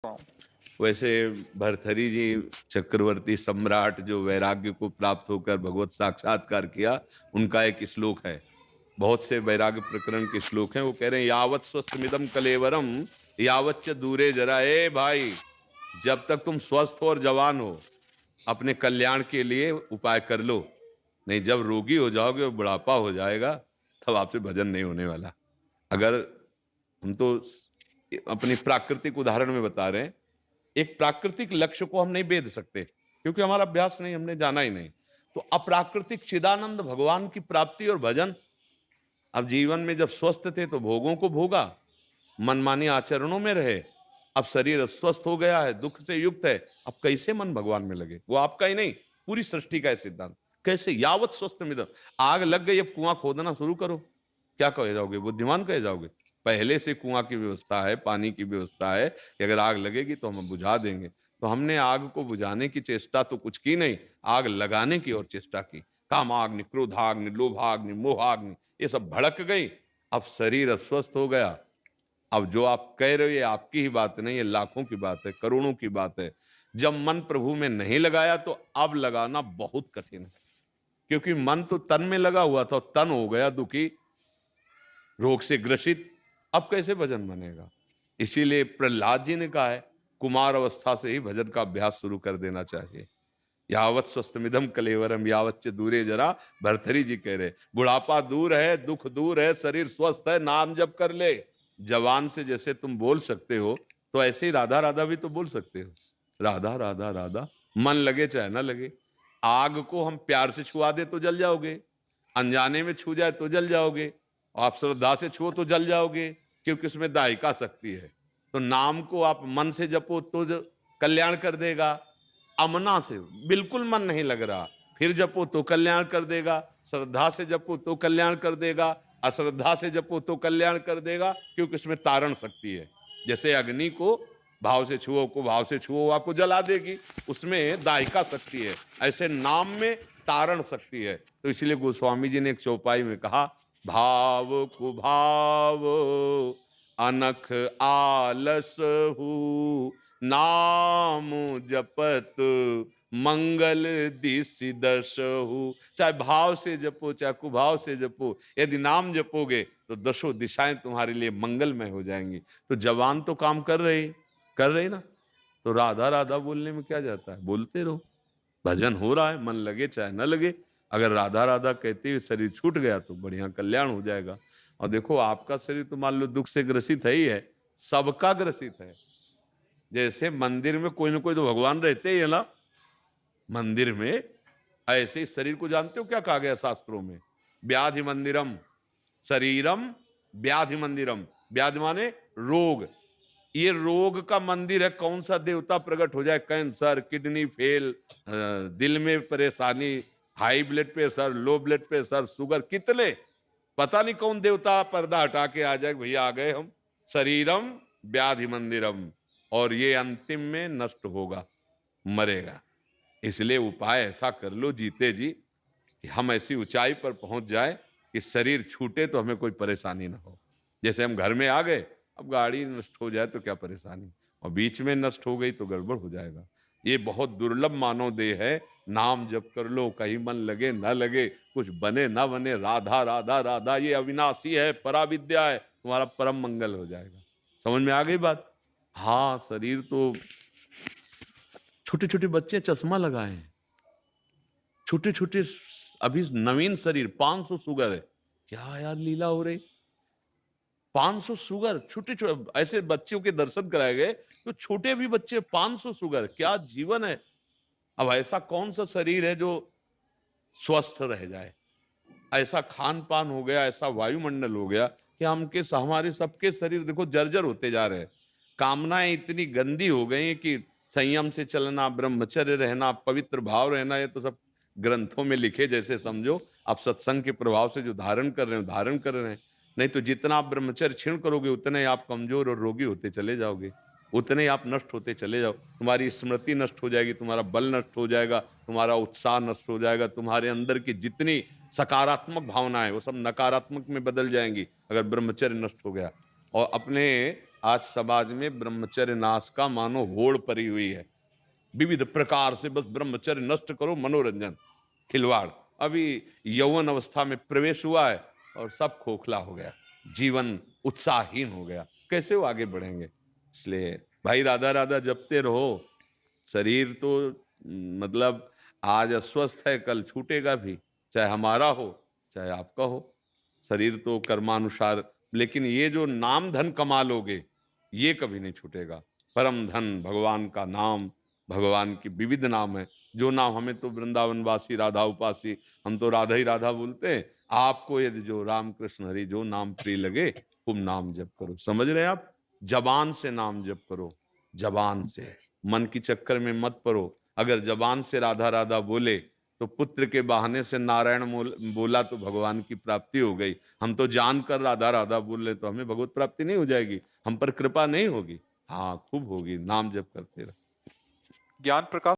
वैसे भर्तृहरि जी चक्रवर्ती सम्राट जो वैराग्य को प्राप्त होकर भगवत साक्षात्कार किया, उनका एक श्लोक है। बहुत से वैराग्य प्रकरण के श्लोक हैं। वो कह रहे हैं यावत् स्वस्थमिदं कलेवरम यावच्च दूरे जरा। ए भाई, जब तक तुम स्वस्थ हो और जवान हो, अपने कल्याण के लिए उपाय कर लो। नहीं, जब रोगी हो जाओगे और बुढ़ापा हो जाएगा, तब आपसे भजन नहीं होने वाला। अगर हम तो अपनी प्राकृतिक उदाहरण में बता रहे हैं, एक प्राकृतिक लक्ष्य को हम नहीं भेद सकते क्योंकि हमारा अभ्यास नहीं, हमने जाना ही नहीं। तो अप्राकृतिक चिदानंद भगवान की प्राप्ति और भजन। अब जीवन में जब स्वस्थ थे तो भोगों को भोगा, मनमानी आचरणों में रहे। अब शरीर अस्वस्थ हो गया है, दुख से युक्त है, अब कैसे मन भगवान में लगे? वो आपका ही नहीं, पूरी सृष्टि का है सिद्धांत। कैसे? यावत स्वस्थ मिदम। आग लग गई, अब कुआं खोदना शुरू करो। क्या कहे जाओगे? बुद्धिमान कहे जाओगे? पहले से कुआं की व्यवस्था है, पानी की व्यवस्था है कि अगर आग लगेगी तो हम बुझा देंगे। तो हमने आग को बुझाने की चेष्टा तो कुछ की नहीं, आग लगाने की और चेष्टा की। कामाग्नि, क्रोधाग्नि, लोभाग्नि, मोहाग्नि, ये सब भड़क गई। अब शरीर अस्वस्थ हो गया। अब जो आप कह रहे हो ये आपकी ही बात नहीं, ये लाखों की बात है, करोड़ों की बात है। जब मन प्रभु में नहीं लगाया तो अब लगाना बहुत कठिन है, क्योंकि मन तो तन में लगा हुआ था, तन हो गया दुखी, रोग से ग्रसित। अब कैसे भजन बनेगा? इसीलिए प्रहलाद जी ने कहा है कुमार अवस्था से ही भजन का अभ्यास शुरू कर देना चाहिए। यावत स्वस्थमिदम कलेवरम यावच्च दूरे जरा। भर्तृहरि जी कह रहे बुढ़ापा दूर है, दुख दूर है, शरीर स्वस्थ है, नाम जप कर ले। जवान से जैसे तुम बोल सकते हो, तो ऐसे ही राधा राधा भी तो बोल सकते हो। राधा राधा राधा, मन लगे चाहे ना लगे। आग को हम प्यार से छुआ दे तो जल जाओगे, अनजाने में छू जाए तो जल जाओगे, आप श्रद्धा से छुओ तो जल जाओगे, क्योंकि उसमें दायिका शक्ति है। तो नाम को आप मन से जपो तो कल्याण कर देगा। अमना से बिल्कुल मन नहीं लग रहा, फिर जपो तो कल्याण कर देगा। श्रद्धा से जपो तो कल्याण कर देगा, अश्रद्धा से जपो तो कल्याण कर देगा, क्योंकि उसमें तारण शक्ति है। जैसे अग्नि को भाव से छुओ, को भाव से छुओ, आपको जला देगी, उसमें दायिका शक्ति है। ऐसे नाम में तारण शक्ति है। तो इसलिए गोस्वामी जी ने एक चौपाई में कहा भाव कुभाव अनख आलस हु नाम जपत मंगल दिशि दशहु। चाहे भाव से जपो चाहे कुभाव से जपो, यदि नाम जपोगे तो दशों दिशाएं तुम्हारे लिए मंगलमय हो जाएंगी। तो जवान तो काम कर रहे ना, तो राधा राधा बोलने में क्या जाता है? बोलते रहो, भजन हो रहा है, मन लगे चाहे न लगे। अगर राधा राधा कहते हुए शरीर छूट गया तो बढ़िया कल्याण हो जाएगा। और देखो, आपका शरीर तो मान लो दुख से ग्रसित है ही है, सबका ग्रसित है। जैसे मंदिर में कोई ना कोई तो भगवान रहते ही है ना, मंदिर में ऐसे ही शरीर को जानते हो क्या कहा गया शास्त्रों में? व्याधि मंदिरम शरीरम, व्याधि मंदिरम। व्याधि माने रोग, ये रोग का मंदिर है। कौन सा देवता प्रकट हो जाए? कैंसर, किडनी फेल, दिल में परेशानी, high blood pressure, low blood pressure, sugar, कितने पता नहीं कौन देवता पर्दा हटा के आ जाए, भैया आ गए हम। शरीरम व्याधि मंदिरम, और ये अंतिम में नष्ट होगा, मरेगा। इसलिए उपाय ऐसा कर लो जीते जी कि हम ऐसी ऊंचाई पर पहुंच जाए कि शरीर छूटे तो हमें कोई परेशानी ना हो। जैसे हम घर में आ गए, अब गाड़ी नष्ट हो जाए तो क्या परेशानी, और बीच में नष्ट हो गई तो गड़बड़ हो जाएगा। ये बहुत दुर्लभ मानव देह है। नाम जप कर लो, कहीं मन लगे ना लगे, कुछ बने ना बने, राधा राधा राधा, ये अविनाशी है, पराविद्या है, तुम्हारा परम मंगल हो जाएगा। समझ में आ गई बात? हाँ, शरीर तो छोटे छोटे बच्चे चश्मा लगाए हैं, छोटे छोटे, अभी नवीन शरीर, 500 शुगर है। क्या यार लीला हो रही, 500 शुगर, छोटे छोटे ऐसे बच्चों के दर्शन कराए गए तो छोटे भी बच्चे 500 शुगर, क्या जीवन है। अब ऐसा कौन सा शरीर है जो स्वस्थ रह जाए? ऐसा खान पान हो गया, ऐसा वायुमंडल हो गया कि हमारे सबके शरीर देखो जर्जर होते जा रहे हैं। कामनाएं इतनी गंदी हो गई हैं कि संयम से चलना, ब्रह्मचर्य रहना, पवित्र भाव रहना, ये तो सब ग्रंथों में लिखे जैसे समझो। आप सत्संग के प्रभाव से जो धारण कर रहे हो धारण कर रहे हैं। नहीं तो जितना आप ब्रह्मचर्य क्षीण करोगे उतने ही आप कमजोर और रोगी होते चले जाओगे, उतने ही आप नष्ट होते चले जाओ। तुम्हारी स्मृति नष्ट हो जाएगी, तुम्हारा बल नष्ट हो जाएगा, तुम्हारा उत्साह नष्ट हो जाएगा, तुम्हारे अंदर की जितनी सकारात्मक भावनाएं वो सब नकारात्मक में बदल जाएंगी अगर ब्रह्मचर्य नष्ट हो गया। और अपने आज समाज में ब्रह्मचर्य नाश का मानो होड़ पड़ी हुई है, विविध प्रकार से बस ब्रह्मचर्य नष्ट करो, मनोरंजन, खिलवाड़। अभी यौवन अवस्था में प्रवेश हुआ है और सब खोखला हो गया, जीवन उत्साहहीन हो गया, कैसे वो आगे बढ़ेंगे? इसलिए भाई राधा राधा जपते रहो। शरीर तो मतलब आज अस्वस्थ है, कल छूटेगा भी, चाहे हमारा हो चाहे आपका हो। शरीर तो कर्मानुसार, लेकिन ये जो नाम धन कमा लोगे ये कभी नहीं छूटेगा। परम धन भगवान का नाम, भगवान की विविध नाम है। जो नाम, हमें तो वृंदावनवासी राधा उपासी, हम तो राधा ही राधा बोलते हैं। आपको यदि जो राम कृष्ण हरि जो नाम प्रिय लगे, खूब नाम जप करो। समझ रहे हैं आप? जबान से नाम जप करो, जबान से, मन की चक्कर में मत पड़ो। अगर जबान से राधा राधा बोले तो पुत्र के बहाने से नारायण बोला तो भगवान की प्राप्ति हो गई। हम तो जानकर राधा राधा बोल रहे तो हमें भगवत प्राप्ति नहीं हो जाएगी, हम पर कृपा नहीं होगी? हाँ, खूब होगी। नाम जप करते रहो। ज्ञान प्रकाश